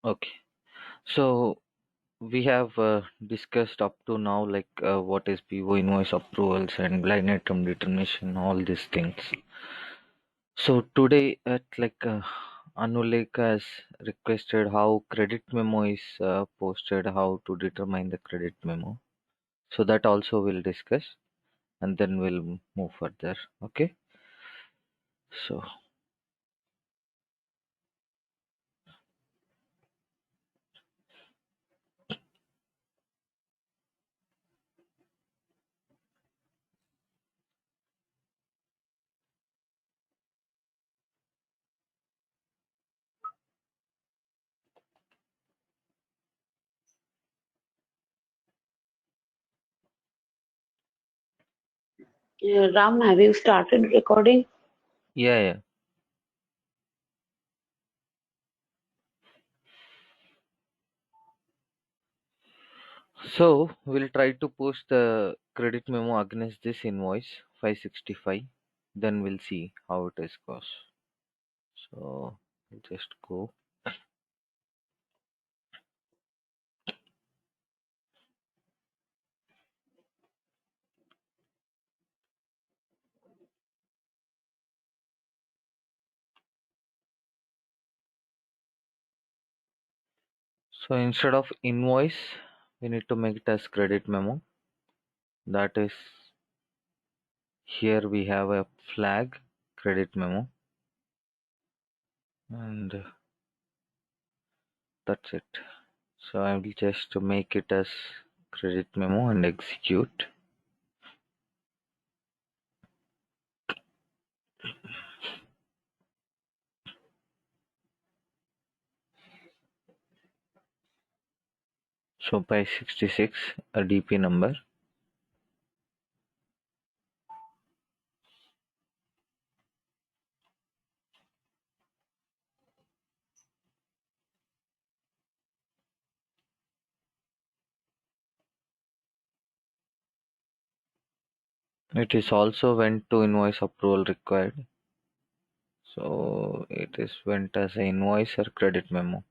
Okay. So we have discussed up to now what is PO invoice approvals and line item determination, all these things. So today at Anulek has requested how credit memo is posted, how to determine the credit memo. So that also we'll discuss and then we'll move further. Okay. Ram, have you started recording? Yeah. So we'll try to post the credit memo against this invoice 565. Then we'll see how it is goes. So we'll just go. So instead of invoice, we need to make it as credit memo. That is, here we have a flag credit memo, and that's it. So I will just make it as credit memo and execute. So by 66, a DP number. It is also went to invoice approval required. So it is went as an invoice or credit memo.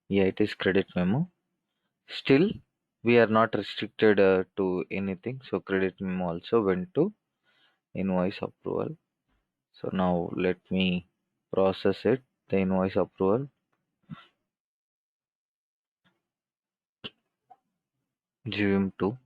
Yeah, it is credit memo. Still, we are not restricted to anything. So credit memo also went to invoice approval. So now let me process it. The invoice approval GVM 2.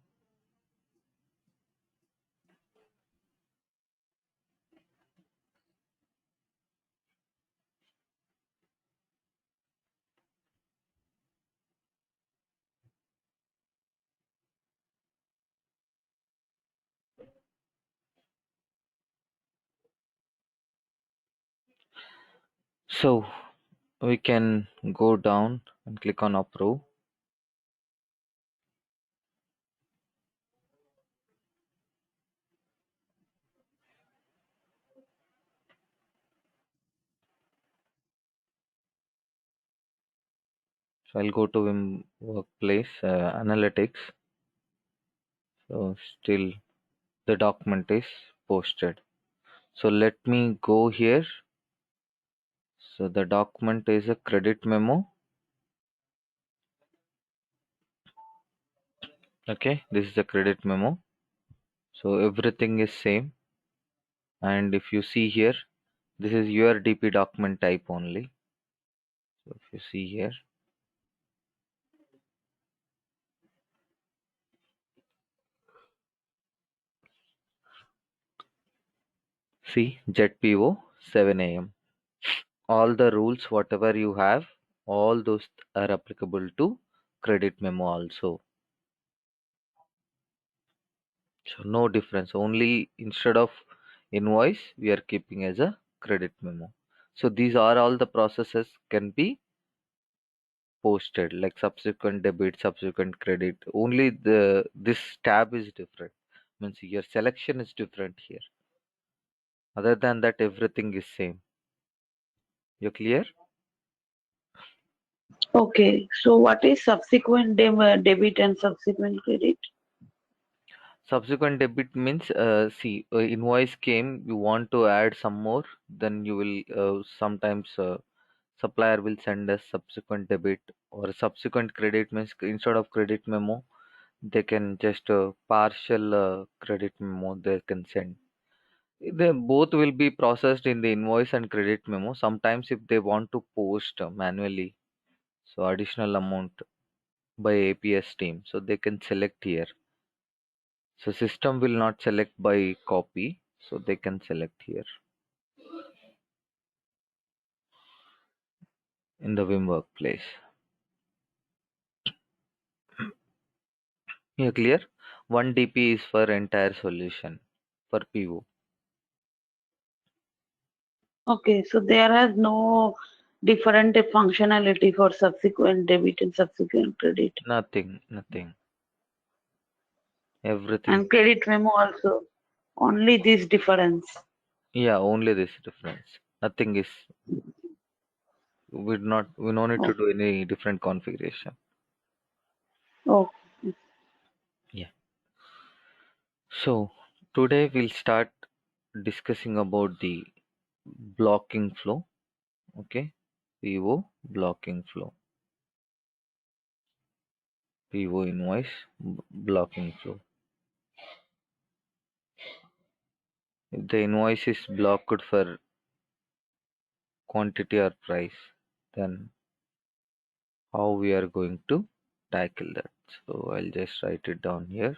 So we can go down and click on approve. So I'll go to VIM Workplace Analytics. So still the document is posted. So let me go here. So the document is a credit memo. Okay, this is the credit memo. So everything is same. And if you see here, this is your DP document type only. So if you see here, see JetPO 7 a.m. All the rules, whatever you have, all those are applicable to credit memo also. So no difference. Only instead of invoice, we are keeping as a credit memo. So these are all the processes can be posted, like subsequent debit, subsequent credit. Only this tab is different. Means your selection is different here. Other than that, everything is same. You clear? Okay, so what is subsequent debit and subsequent credit? Subsequent debit means, see, invoice came, you want to add some more, then you will sometimes supplier will send us subsequent debit or subsequent credit, means instead of credit memo they can just partial credit memo they can send. They both will be processed in the invoice and credit memo. Sometimes if they want to post manually, so additional amount by APS team, so they can select here. So system will not select by copy, so they can select here in the Vim workplace. Here clear? One DP is for entire solution for PO. Okay, so there has no different functionality for subsequent debit and subsequent credit. Nothing. Everything. And credit memo also. Only this difference. Yeah, only this difference. Nothing is, we no need to Oh, do any different configuration. oh, Yeah. So today we'll start discussing about the blocking flow. Okay. PO blocking flow. PO invoice blocking flow. If the invoice is blocked for quantity or price, then how we are going to tackle that? So I'll just write it down here.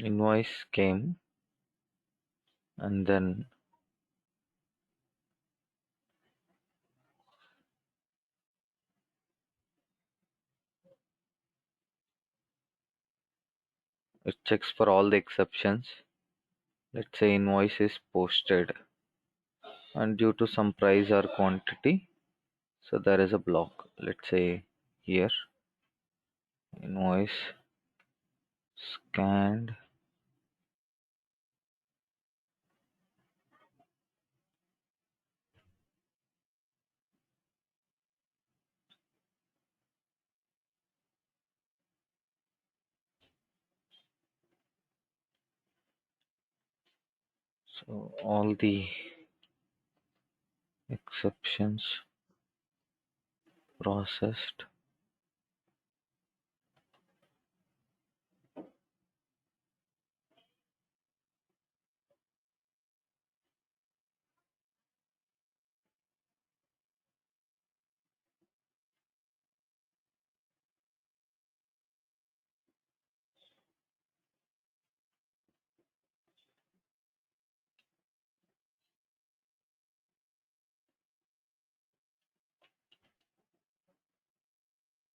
Invoice came and then it checks for all the exceptions. Let's say invoice is posted and due to some price or quantity, so there is a block. Let's say here invoice scanned. So all the exceptions processed.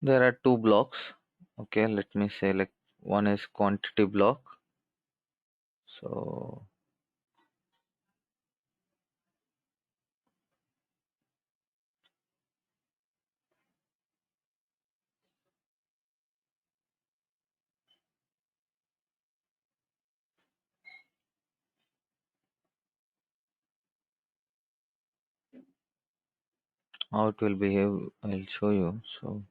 There are two blocks. Okay, let me say like one is quantity block. So how it will behave, I'll show you. So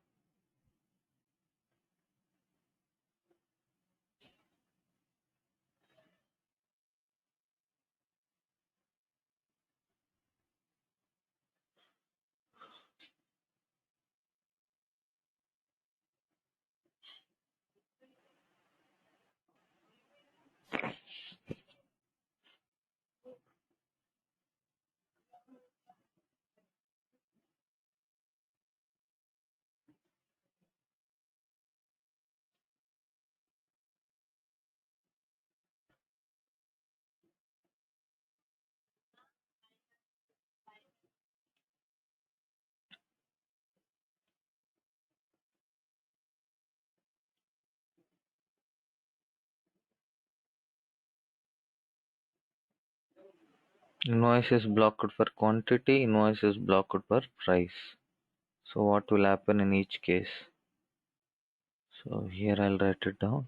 invoice is blocked for quantity, invoice is blocked for price. So what will happen in each case? So here I'll write it down.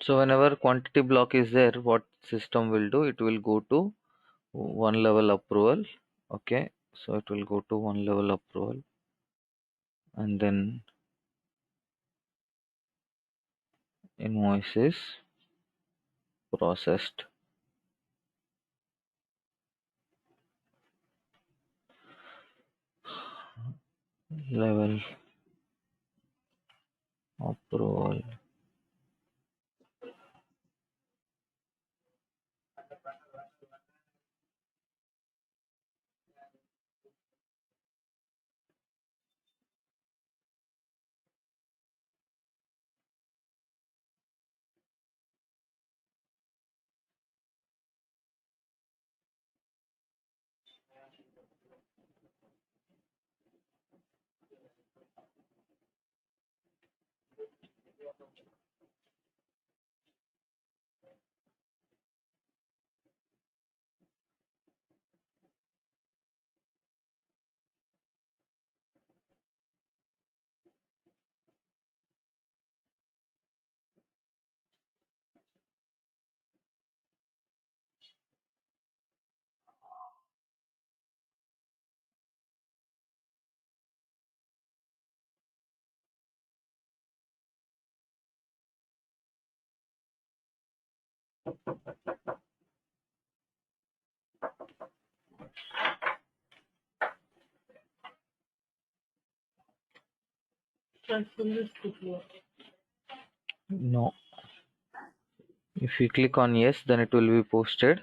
So whenever quantity block is there, what system will do? It will go to one level approval. Okay, so it will go to one level approval, and then invoice is processed. Level approval. No. If you click on yes, then it will be posted.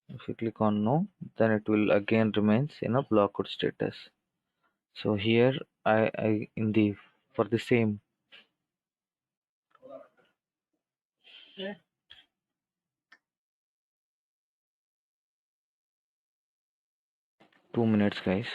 If you click on no, then it will again remains in a blocked status. So here I in the for the same 2 minutes, guys.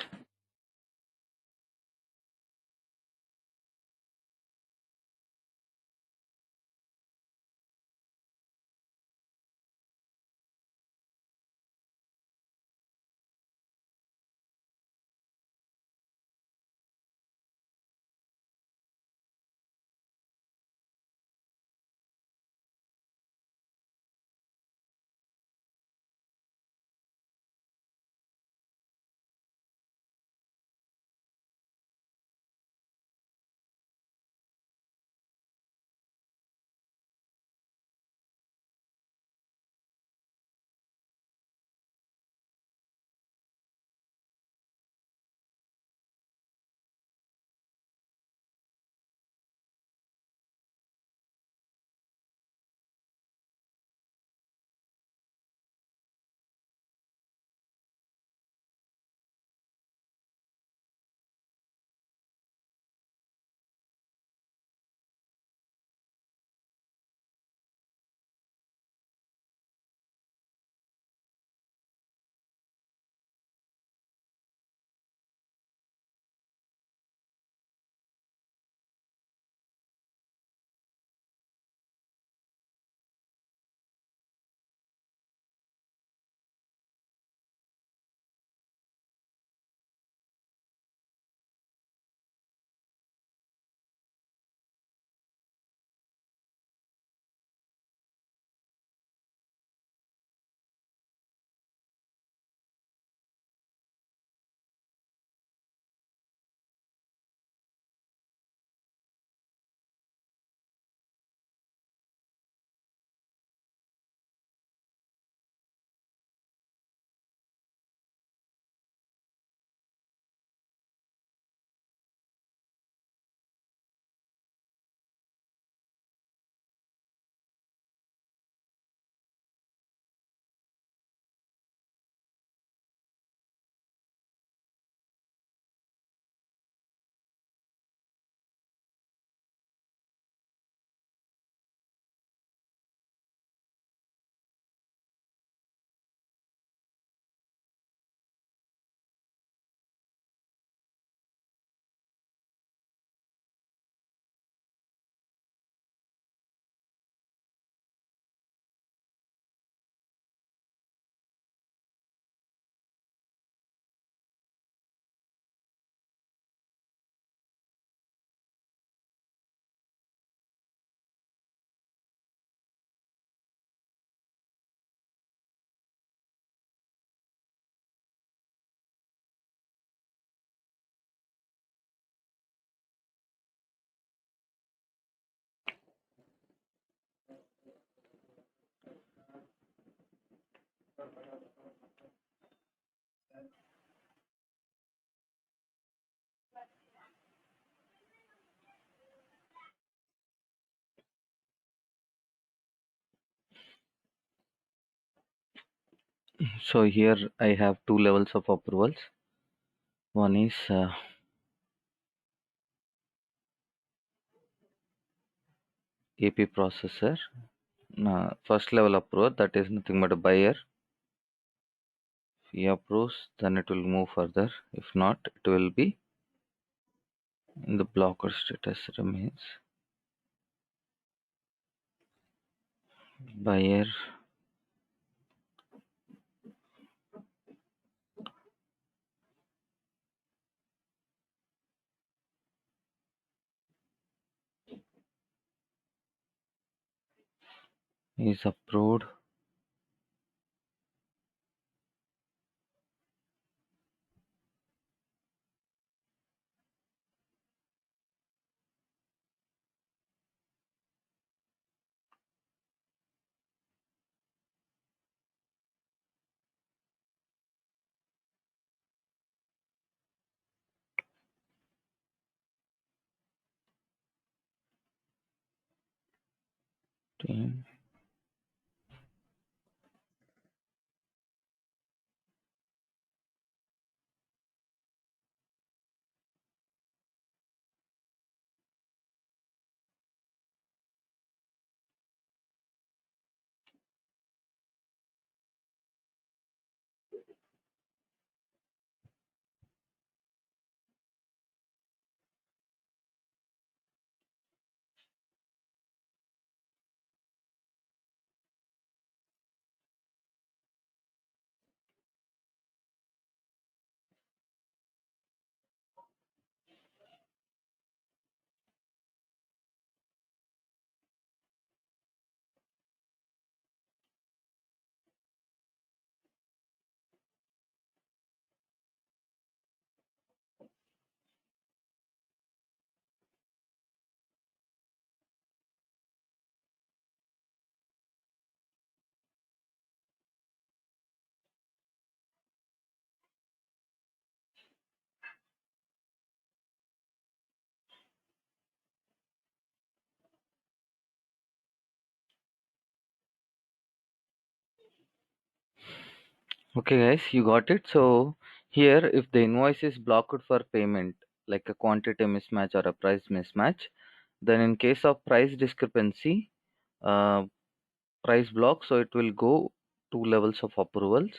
So here I have two levels of approvals. One is AP processor. First level approval, that is nothing but a buyer. If he approves, then it will move further. If not, it will be in the blocker status remains. Buyer is approved. Team. Okay, guys, you got it. So here, if the invoice is blocked for payment, like a quantity mismatch or a price mismatch, then in case of price discrepancy, uh, price block, so it will go two levels of approvals.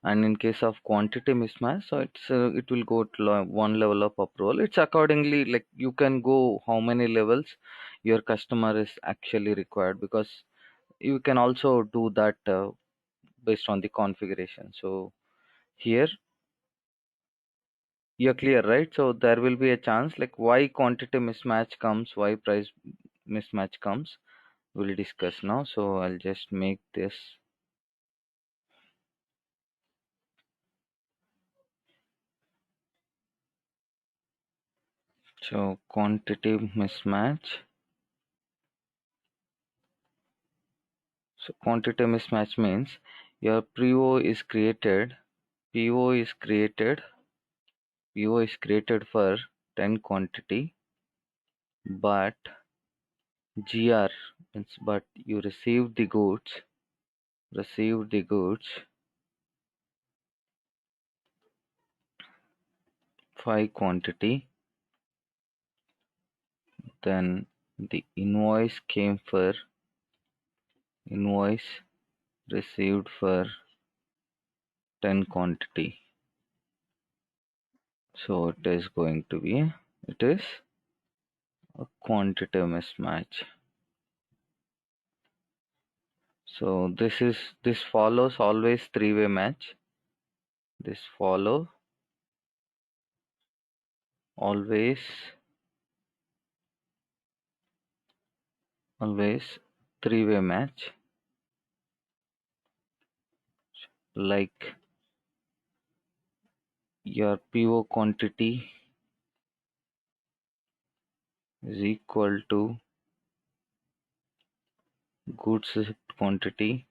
And in case of quantity mismatch, so it will go to one level of approval. It's accordingly, like you can go how many levels your customer is actually required, because you can also do that based on the configuration. So here you're clear, right? So there will be a chance, like why quantity mismatch comes, why price mismatch comes, we'll discuss now. So I'll just make this. So quantity mismatch. So quantity mismatch means your PO is created, PO is created, PO is created for 10 quantity, but GR means but you received the goods 5 quantity, then the invoice came for invoice received for 10 quantity. So it is going to be, it is a quantity mismatch. So this follows always three-way match. This follow always three-way match, like your PO quantity is equal to goods shipped quantity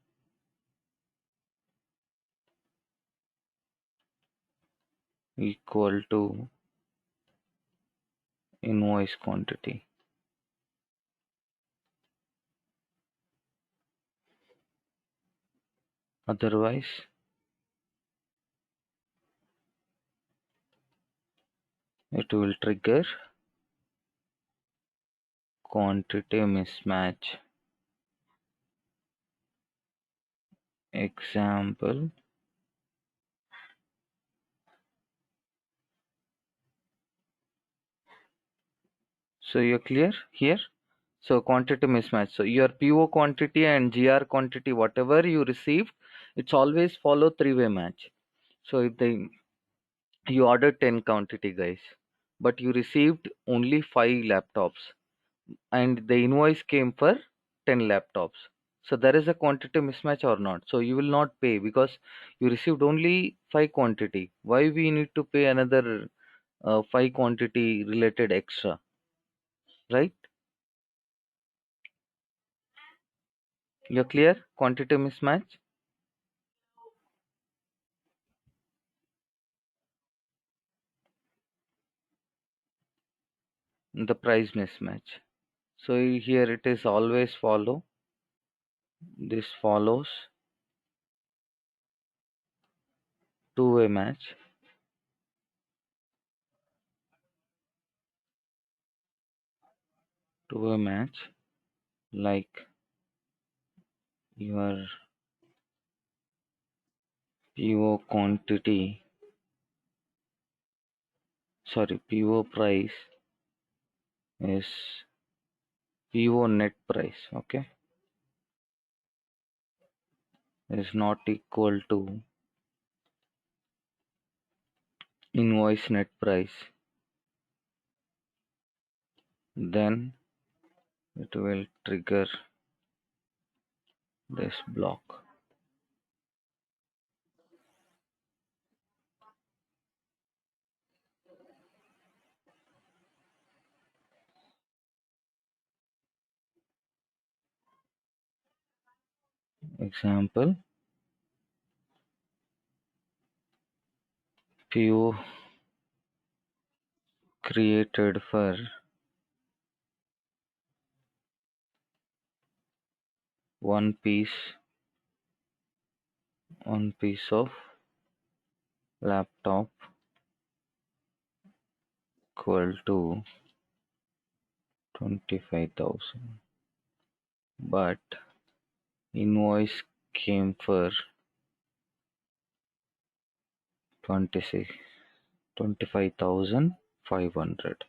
equal to invoice quantity. Otherwise, it will trigger quantity mismatch. Example. So you're clear here? So quantity mismatch. So your PO quantity and GR quantity, whatever you received, it's always follow three-way match. So if you ordered 10 quantity guys, but you received only 5 laptops and the invoice came for 10 laptops. So there is a quantity mismatch or not? So you will not pay because you received only 5 quantity. Why we need to pay another 5 quantity related extra, right? You're clear? Quantity mismatch, the price mismatch. So here it is always follow. This follows two-way match. Two-way match like your PO quantity, sorry, PO price is PO net price, okay, is not equal to invoice net price. Then it will trigger this block. Example, PO created for one piece, one piece of laptop equal to 25,000, but invoice came for 26 25,500.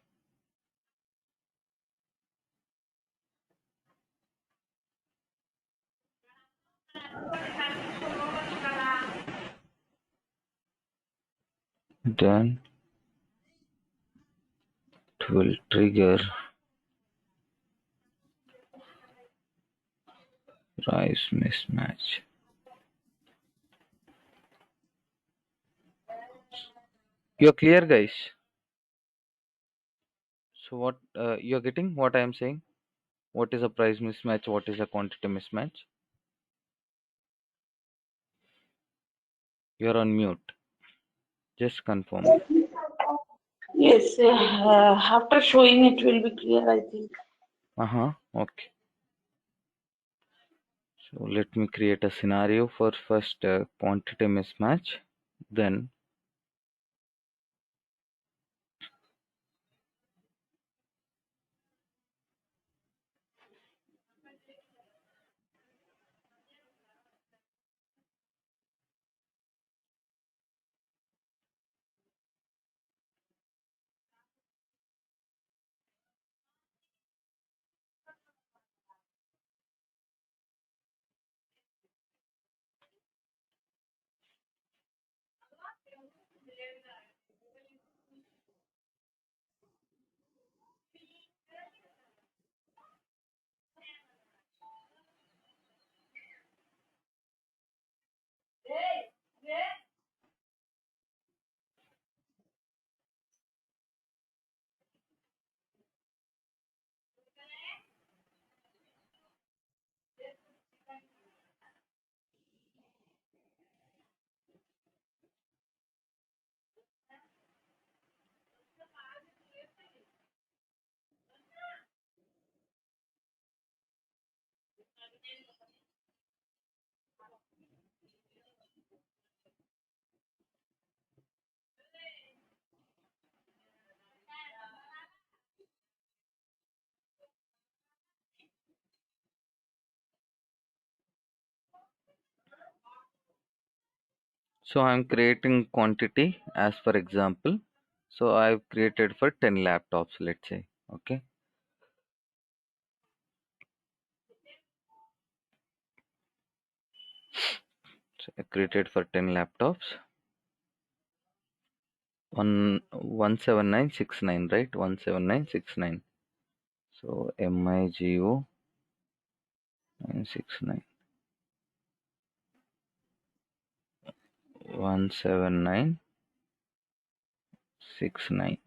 Then it will trigger price mismatch. You're clear, guys? So what you're getting what I am saying? What is a price mismatch? What is a quantity mismatch? You're on mute. Just confirm me. Yes, after showing it will be clear, I think. Uh-huh. Okay. So let me create a scenario for first quantity mismatch. Then So I'm creating quantity as for example. So I've created for 10 laptops, let's say. Okay. So I created for 10 laptops. 17969, right? 17969. So MIGO 969. 17969.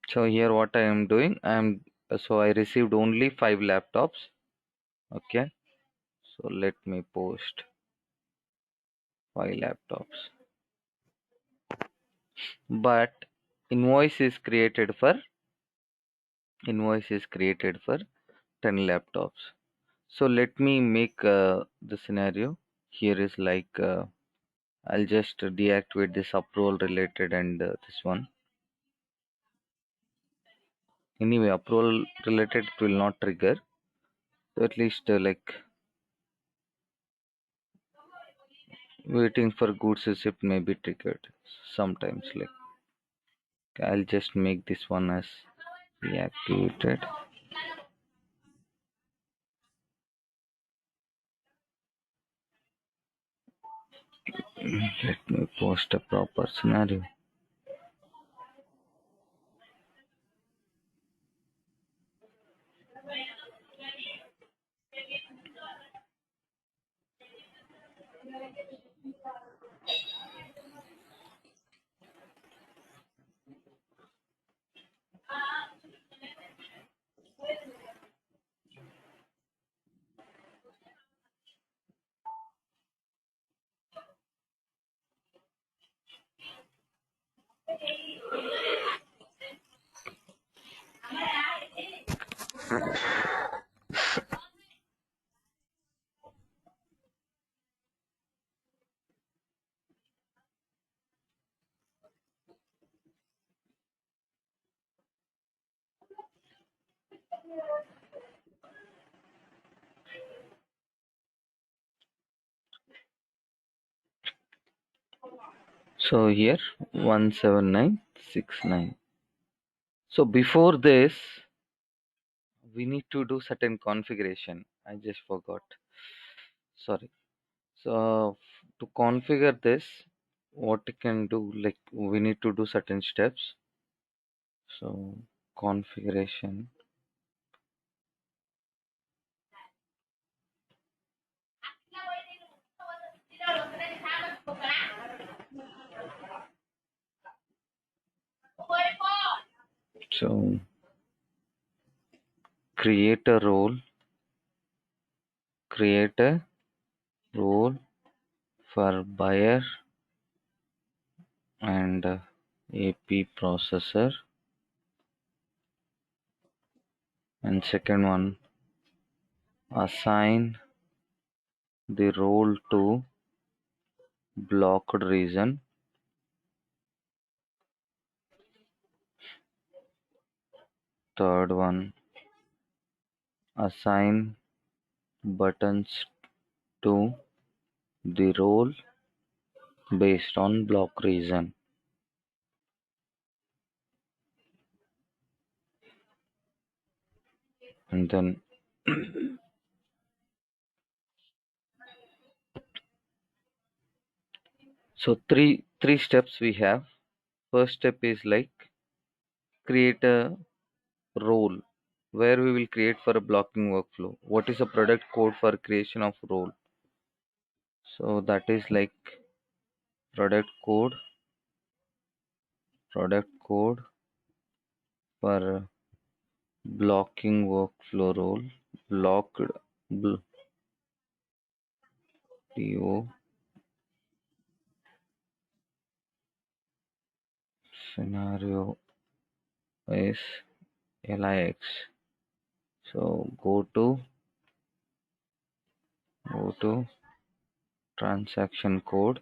So here what I am doing, so I received only 5 laptops. Okay. So let me post 5 laptops. But invoice is created for invoice is created for 10 laptops. So let me make the scenario. Here is like I'll just deactivate this approval related and this one. Anyway, approval related it will not trigger. So at least like waiting for goods receipt may be triggered sometimes. Like I'll just make this one as deactivated. Let me post a proper scenario. So here 17969. So before this, we need to do certain configuration. I just forgot. Sorry. So to configure this, what you can do, like we need to do certain steps. So configuration. So create a role. Create a role for buyer and AP processor. And second one, assign the role to blocked region. Third one, assign buttons to the role based on block region. And then so three steps we have. First step is like create a role where we will create for a blocking workflow. What is a product code for creation of role? So that is like product code, product code for blocking workflow role, blocked DO scenario is LIX. So go to transaction code,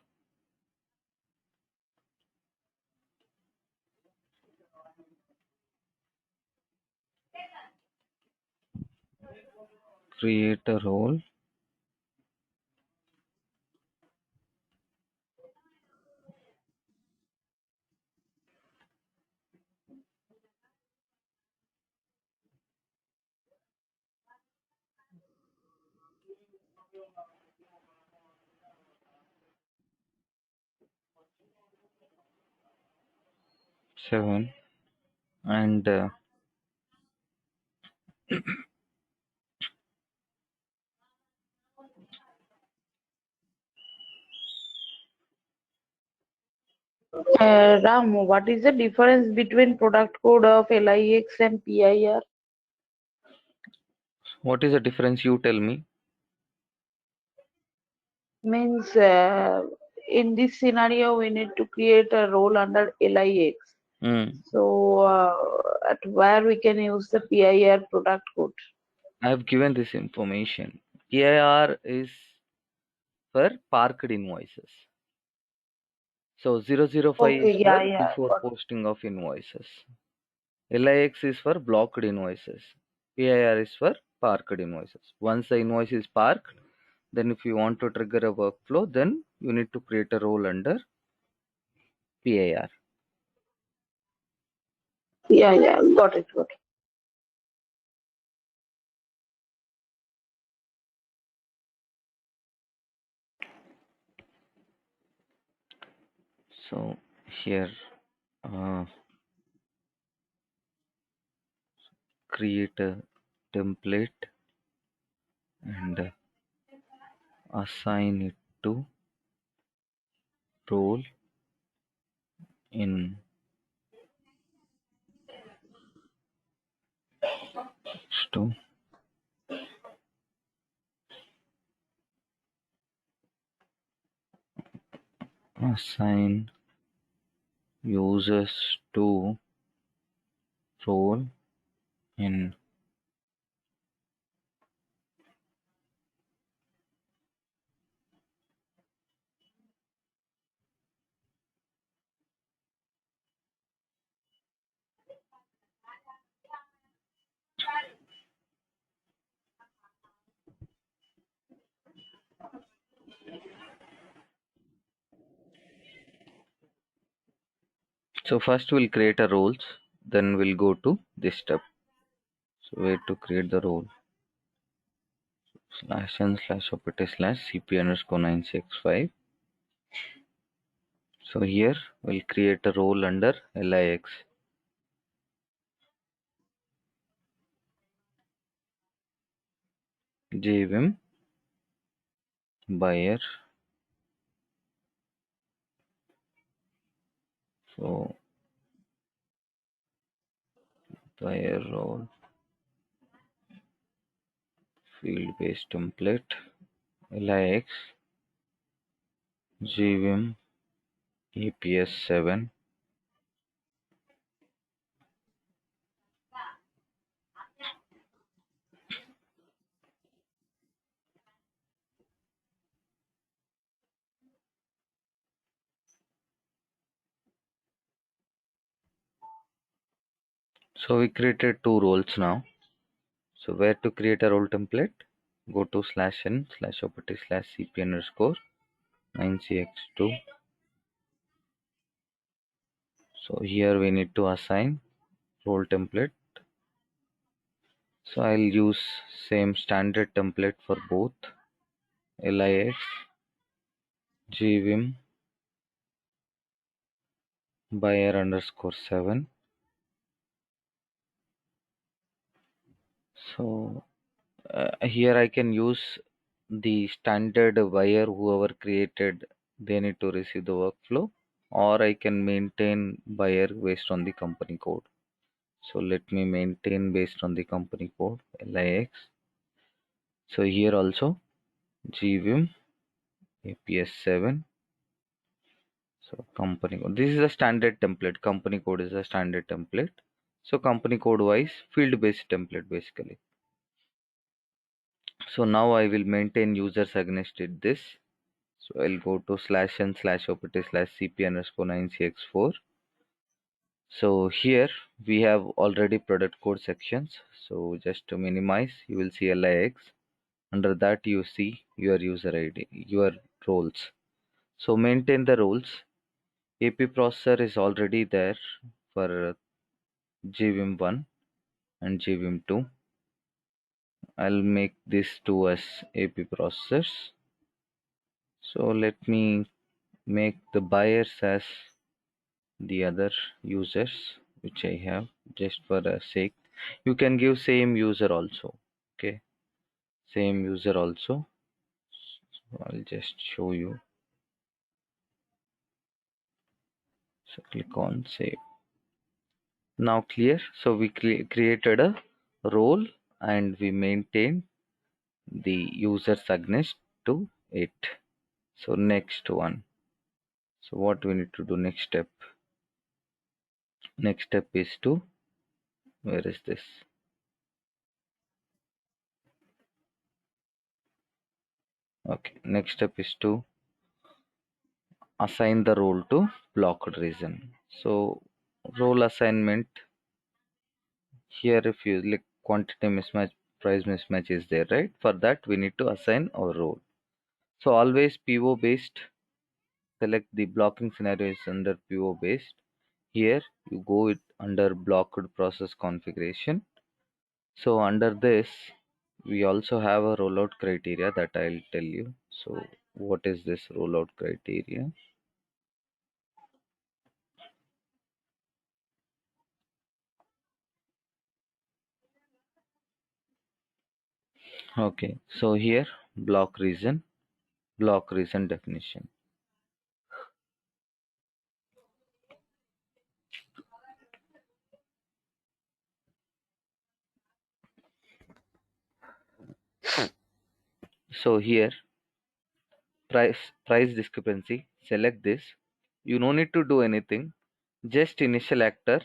create a role 7 and Ram, what is the difference between product code of LIX and PIR? what is the difference, you tell me. Means in this scenario, we need to create a role under LIX. Hmm. So at where we can use the PIR product code. I have given this information. PIR is for parked invoices. So 005 is Okay, for yeah, yeah. before posting of invoices. LIX is for blocked invoices. PIR is for parked invoices. Once the invoice is parked, then if you want to trigger a workflow, then you need to create a role under PIR. Yeah, yeah, got it, got it. So here, uh, create a template and assign it to role in to assign users to role in. So first we'll create a roles, then we'll go to this step. So where to create the role, /n/opt /cp underscore 965. So here we'll create a role under LIX. JVM buyer. So buyer role field based template LIX JVM APS 7. So we created two roles now. So where to create a role template? Go to /n/opt/cp underscore 9cx2. So here we need to assign role template. So I'll use same standard template for both LIX GVIM buyer underscore 7. So here I can use the standard buyer whoever created, they need to receive the workflow, or I can maintain buyer based on the company code. So let me maintain based on the company code LIX. So here also GVIM APS 7. So company code. This is a standard template. Company code is a standard template. So company code wise field based template basically. So now I will maintain users against it this. So I'll go to /n/opt/cp underscore 9cx4. So here we have already product code sections. So just to minimize, you will see LIX. Under that you see your user ID, your roles. So maintain the roles. AP processor is already there for GVIM1 and GVIM2. I'll make this two as AP processors. So let me make the buyers as the other users which I have, just for a sake. You can give same user also. Okay, same user also. So I'll just show you. So click on save. Now clear. So we created a role and we maintain the user's against to it. So next one. So what we need to do next step? Next step is to, where is this? Okay. Next step is to assign the role to blocked region. So role assignment here, if you like quantity mismatch, price mismatch is there, right? For that we need to assign our role. So always PO based, select the blocking scenario is under PO based. Here you go with under blocked process configuration. So under this we also have a rollout criteria that I'll tell you. So what is this rollout criteria? Okay, so here block reason definition. So here price discrepancy, select this. You no need to do anything, just initial actor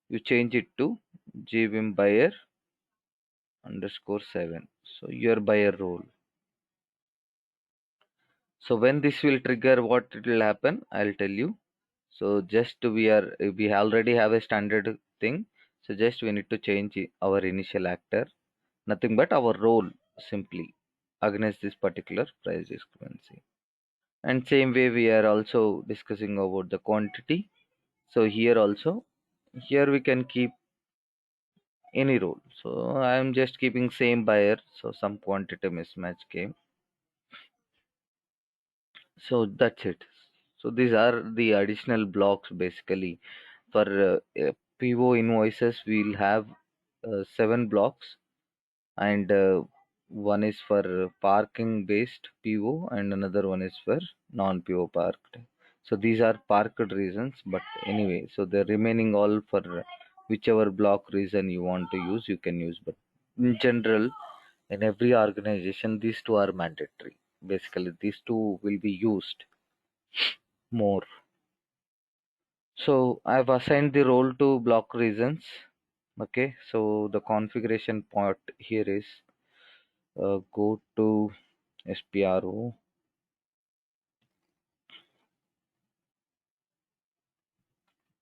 you change it to GVIM buyer underscore 7. So your buyer role. So when this will trigger, what it will happen, I'll tell you. So just we already have a standard thing. So just we need to change our initial actor, nothing but our role simply against this particular price discrepancy. And same way we are also discussing about the quantity. So here also, here we can keep any role. So I am just keeping same buyer. So some quantity mismatch came. So that's it. So these are the additional blocks basically. For PO invoices, we'll have 7 blocks, and one is for parking based PO, and another one is for non PO parked. So these are parked reasons, but anyway, so the remaining all for whichever block reason you want to use, you can use. But in general, in every organization, these two are mandatory. Basically, these two will be used more. So I've assigned the role to block reasons. Okay, so the configuration part here is go to SPRO,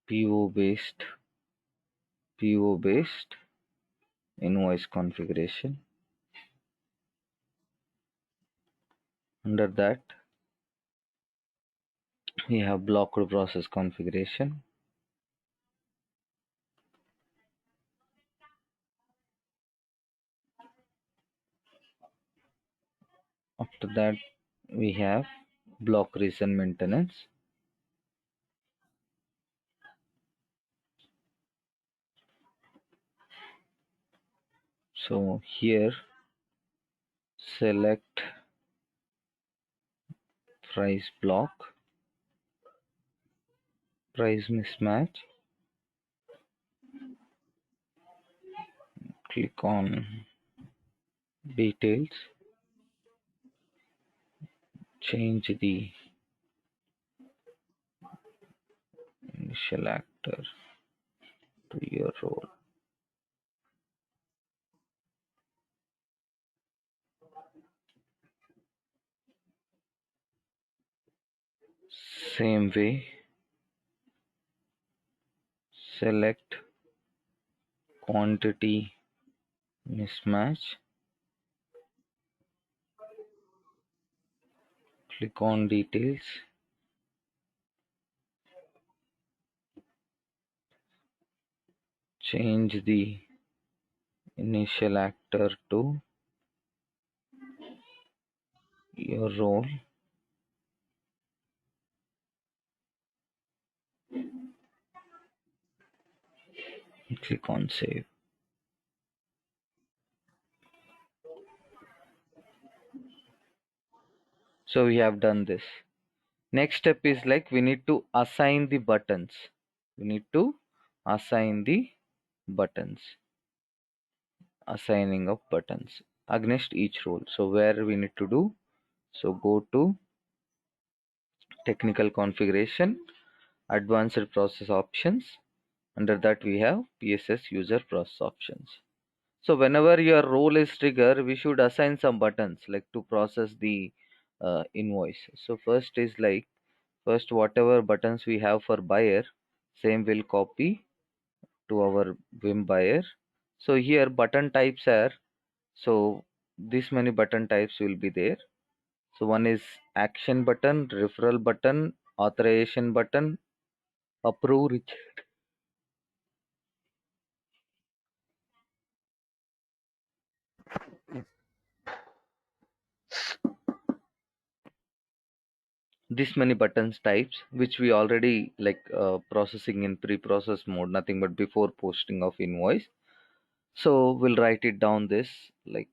PO based invoice configuration. Under that, we have blocked process configuration. After that, we have block reason maintenance. So here, select price block, price mismatch. Click on details, change the initial actor to your role. Same way, select quantity mismatch, click on details, change the initial actor to your role. Click on save. So we have done this. Next step is like we need to assign the buttons. We need to assign the buttons. Assigning of buttons against each role. So where we need to do? So go to technical configuration, advanced process options. Under that we have PSS user process options. So whenever your role is trigger, we should assign some buttons like to process the invoice. So first is like first whatever buttons we have for buyer, same will copy to our VIM buyer. So here button types are, so this many button types will be there. So one is action button, referral button, authorization button, approve. This many buttons types which we already like processing in pre-process mode, nothing but before posting of invoice. So we'll write it down this like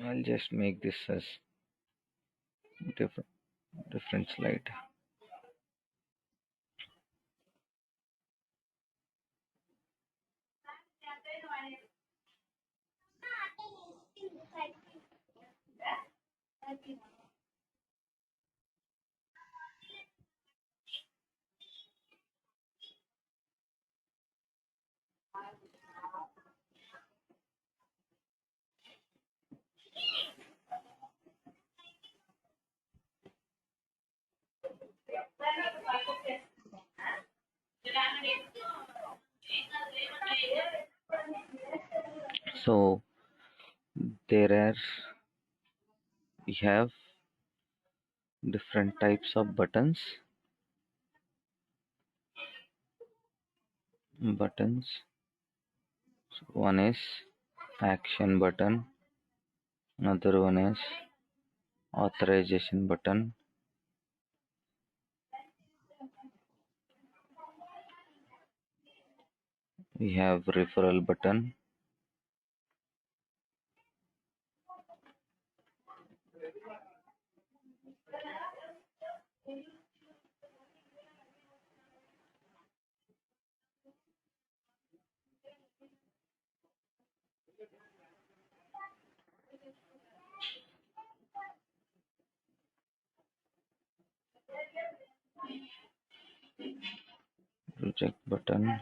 I'll just make this as different different slide. So there are we have different types of buttons. So one is action button, another one is authorization button, we have referral button, reject button,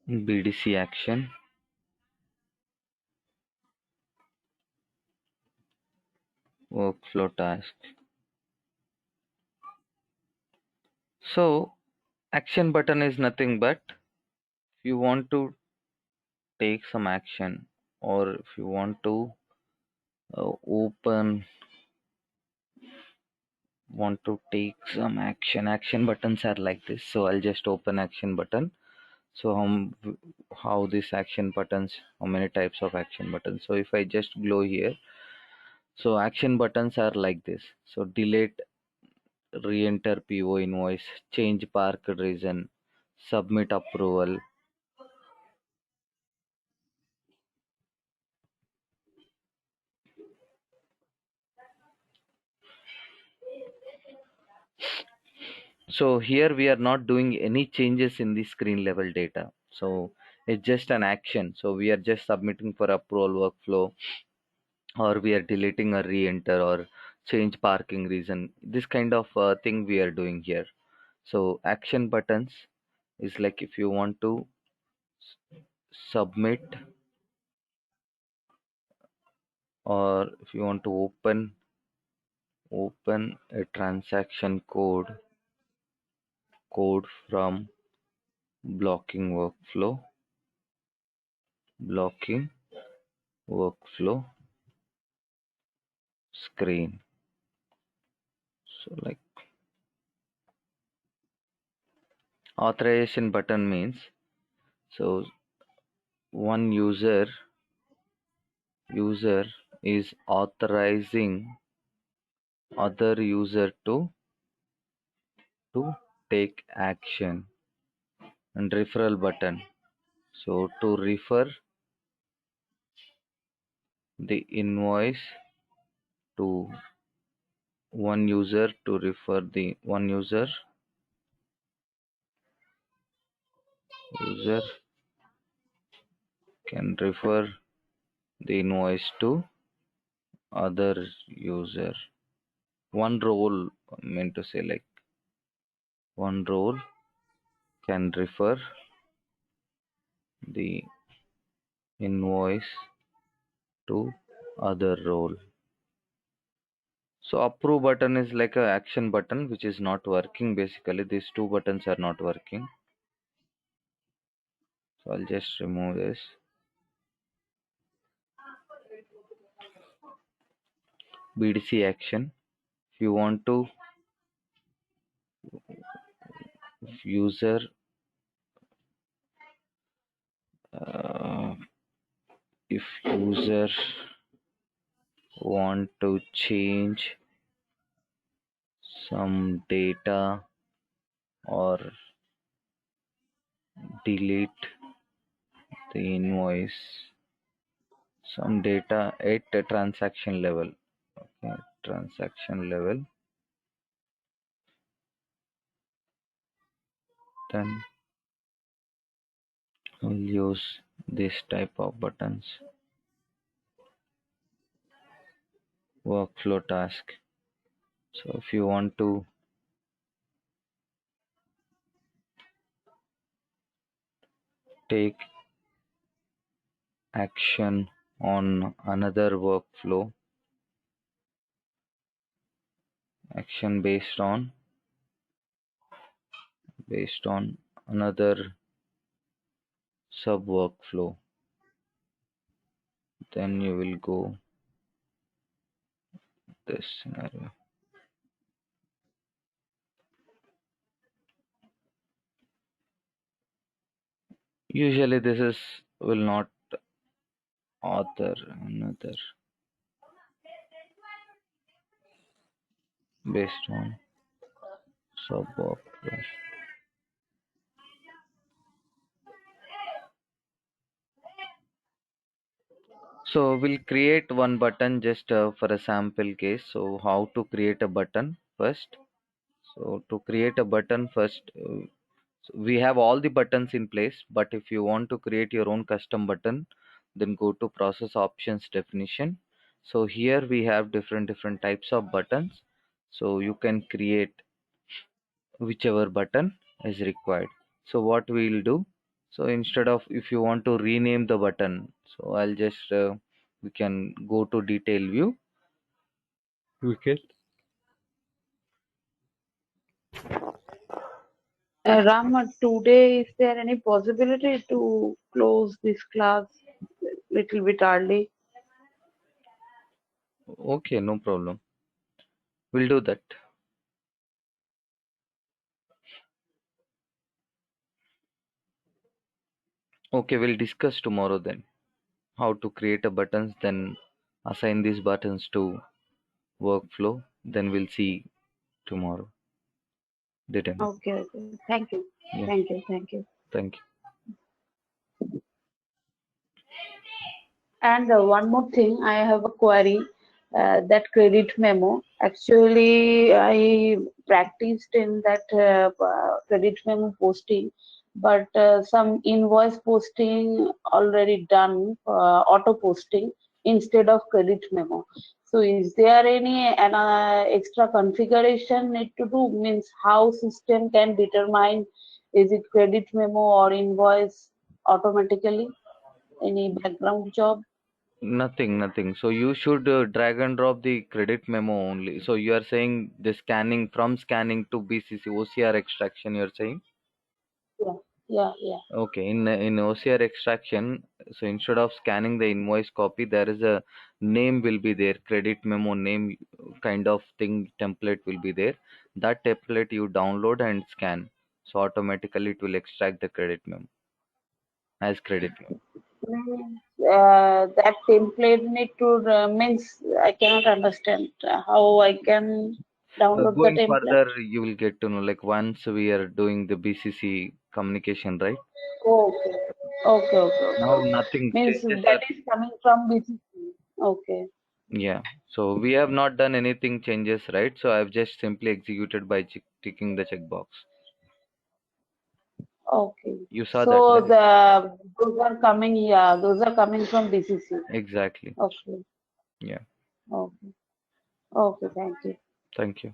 BDC action, workflow task. So action button is nothing but if you want to take some action or if you want to open want to take some action buttons are like this. So I'll just open action button. So how this action buttons, how many types of action buttons. So if I just glow here, so action buttons are like this. So delete, re-enter PO invoice, change park reason, submit approval. So here we are not doing any changes in the screen level data. So it's just an action. So we are just submitting for approval workflow, or we are deleting a re-enter or change parking reason. This kind of thing we are doing here. So action buttons is like if you want to submit or if you want to open a transaction code from blocking blocking workflow screen. So like Authorization button means, so one user is authorizing other user to take action. And referral button, so to refer the invoice to one user, to refer the one user can refer the invoice to other user. One role, meant to say, like one role can refer the invoice to other role. So approve button is like a action button which is not working. Basically these two buttons are not working, so I'll just remove this. BDC action, if you want to, if user uh, if user want to change some data or delete the invoice, some data at the transaction level. Okay, transaction level, then we'll use this type of buttons. Workflow task, so if you want to take action on another workflow, action based on another sub workflow, then you will go this scenario. Usually this is will not author another based on sub workflow. So we'll create one button just for a sample case. So how to create a button first? So to create a button first, so we have all the buttons in place, but if you want to create your own custom button, then go to process options definition. So here we have different types of buttons. So you can create whichever button is required. So what we'll do, so instead of, if you want to rename the button, so I'll just we can go to detail view. We can Ram, today is there any possibility to close this class little bit early? Okay, no problem, we'll do that. Okay, we'll discuss tomorrow then how to create a buttons, then assign these buttons to workflow, then we'll see tomorrow. Didn't? Okay, okay. Thank you. Yeah, Thank you. Thank you. thank you. And one more thing, I have a query that credit memo. Actually, I practiced in that credit memo posting, but some invoice posting already done, auto posting instead of credit memo. So, is there any extra configuration need to do? Means how system can determine is it credit memo or invoice automatically? Any background job? Nothing. So you should drag and drop the credit memo only. So you are saying the scanning, from scanning to BCC OCR extraction, you're saying? Yeah, yeah, yeah. Okay, in OCR extraction, so instead of scanning the invoice copy, there is a name will be there, credit memo name kind of thing, template will be there. That template you download and scan. So automatically it will extract the credit memo as credit memo. Means, that template need to means I cannot understand how I can download the Going template. further, you will get to know, like once we are doing the BCC communication, right? Okay. Okay, okay, okay, Now okay. nothing Means changes that are, is coming from BCC. Okay. yeah. So we have not done anything changes, right? So I've just simply executed by ticking the checkbox. Okay. You saw that, So right? the those are coming, yeah, those are coming from BCC. Exactly. Okay. Yeah. Okay. Okay, thank you. Thank you.